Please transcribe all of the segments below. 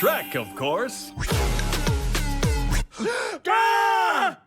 Shrek, of course.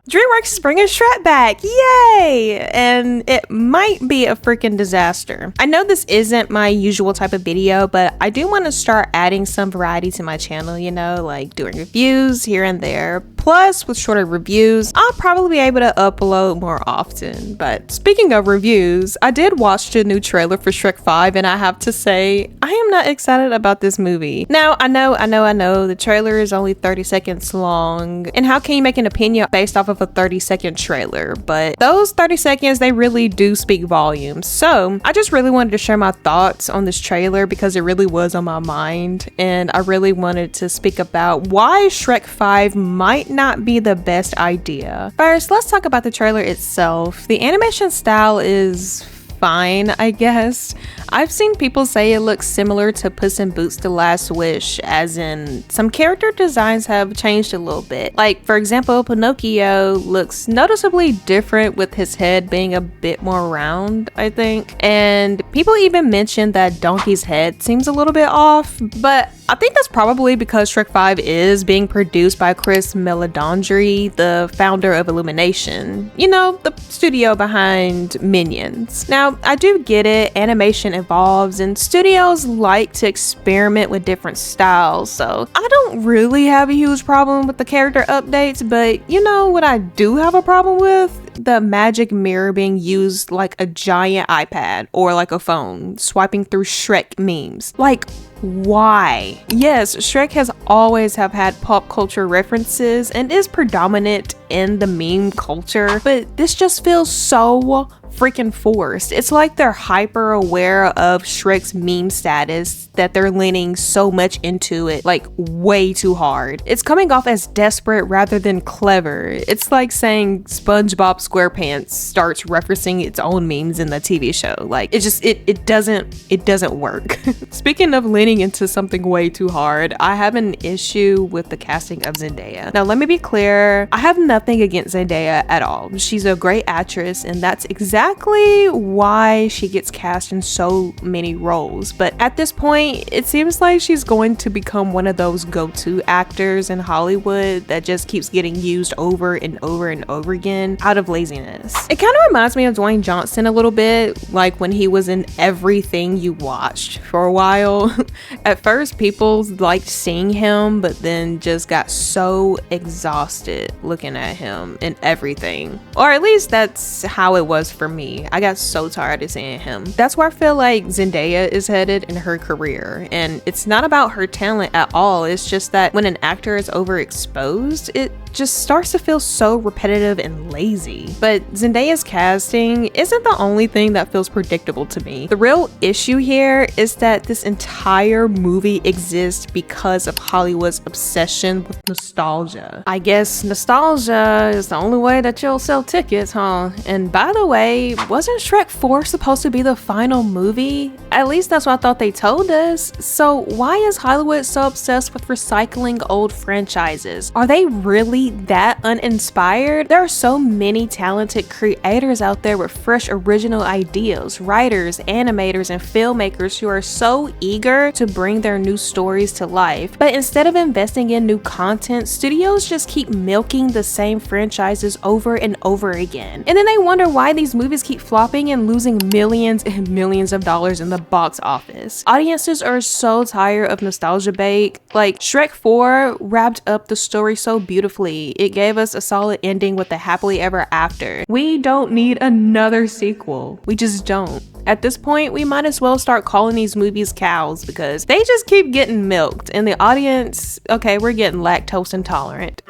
DreamWorks is bringing Shrek back, yay! And it might be a freaking disaster. I know this isn't my usual type of video, but I do want to start adding some variety to my channel, you know, like doing reviews here and there. Plus, with shorter reviews, I'll probably be able to upload more often. But speaking of reviews, I did watch the new trailer for Shrek 5, and I have to say, I am not excited about this movie. Now, I know, the trailer is only 30 seconds long, and how can you make an opinion based off of a 30-second trailer? But those 30 seconds, they really do speak volumes. So, I just really wanted to share my thoughts on this trailer because it really was on my mind, and I really wanted to speak about why Shrek 5 might not be the best idea. First, let's talk about the trailer itself. The animation style is fine, I guess. I've seen people say it looks similar to Puss in Boots: The Last Wish, as in some character designs have changed a little bit. Like, for example, Pinocchio looks noticeably different with his head being a bit more round, I think. And people even mentioned that Donkey's head seems a little bit off, but I think that's probably because Shrek 5 is being produced by Chris Meledandri, the founder of Illumination. You know, the studio behind Minions. Now, I do get it, animation evolves and studios like to experiment with different styles, so I don't really have a huge problem with the character updates, but you know what I do have a problem with? The magic mirror being used like a giant iPad or like a phone, swiping through Shrek memes. Like, why? Yes, Shrek has always have had pop culture references and is predominant in the meme culture, but this just feels so freaking forced. It's like they're hyper aware of Shrek's meme status that they're leaning so much into it, like way too hard. It's coming off as desperate rather than clever. It's like saying SpongeBob SquarePants starts referencing its own memes in the TV show. Like, it doesn't work. Speaking of leaning into something way too hard, I have an issue with the casting of Zendaya. Now, let me be clear, I have nothing against Zendaya at all. She's a great actress, and that's exactly why she gets cast in so many roles. But at this point, it seems like she's going to become one of those go-to actors in Hollywood that just keeps getting used over and over and over again out of laziness. It kind of reminds me of Dwayne Johnson a little bit, like when he was in everything you watched for a while. At first, people liked seeing him, but then just got so exhausted looking at him in everything. Or at least that's how it was for me. I got so tired of seeing him. That's where I feel like Zendaya is headed in her career. And it's not about her talent at all. It's just that when an actor is overexposed, it just starts to feel so repetitive and lazy. But Zendaya's casting isn't the only thing that feels predictable to me. The real issue here is that this entire movie exists because of Hollywood's obsession with nostalgia. I guess nostalgia is the only way that you'll sell tickets, huh? And by the way, wasn't Shrek 4 supposed to be the final movie? At least that's what I thought they told us. So why is Hollywood so obsessed with recycling old franchises? Are they really that uninspired? There are so many talented creators out there with fresh original ideas, writers, animators, and filmmakers who are so eager to bring their new stories to life. But instead of investing in new content, studios just keep milking the same franchises over and over again. And then they wonder why these movies keep flopping and losing millions and millions of dollars in the box office. Audiences are so tired of nostalgia bait. Like, Shrek 4 wrapped up the story so beautifully. It gave us a solid ending with a happily ever after. We don't need another sequel. We just don't. At this point, we might as well start calling these movies cows because they just keep getting milked and the audience, okay, we're getting lactose intolerant.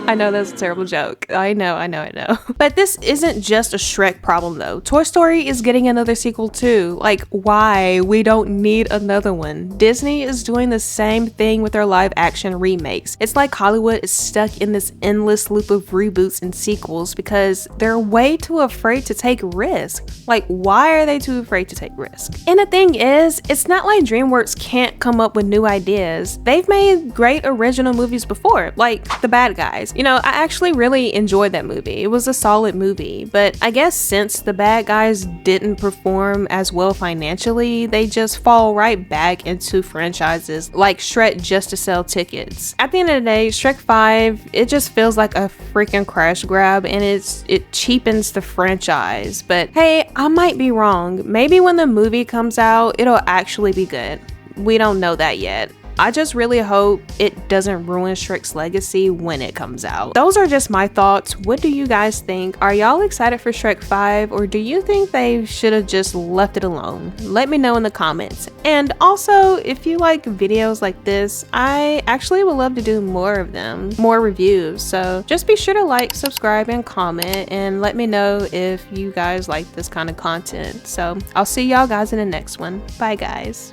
I know that's a terrible joke. I know. But this isn't just a Shrek problem though. Toy Story is getting another sequel too. Like, why? We don't need another one. Disney is doing the same thing with their live action remakes. It's like Hollywood is stuck in this endless loop of reboots and sequels because they're way too afraid to take risks. Like, why are they too afraid to take risks? And the thing is, it's not like DreamWorks can't come up with new ideas. They've made great original movies before, like The Bad Guys. You know, I actually really enjoyed that movie. It was a solid movie, but I guess since the bad guys didn't perform as well financially, they just fall right back into franchises like Shrek just to sell tickets. At the end of the day, Shrek 5, it just feels like a freaking crash grab, and it cheapens the franchise. But hey, I might be wrong. Maybe when the movie comes out, it'll actually be good. We don't know that yet. I just really hope it doesn't ruin Shrek's legacy when it comes out. Those are just my thoughts. What do you guys think? Are y'all excited for Shrek 5, or do you think they should have just left it alone? Let me know in the comments. And also, if you like videos like this, I actually would love to do more of them, more reviews. So just be sure to like, subscribe, and comment, and let me know if you guys like this kind of content. So I'll see y'all guys in the next one. Bye guys.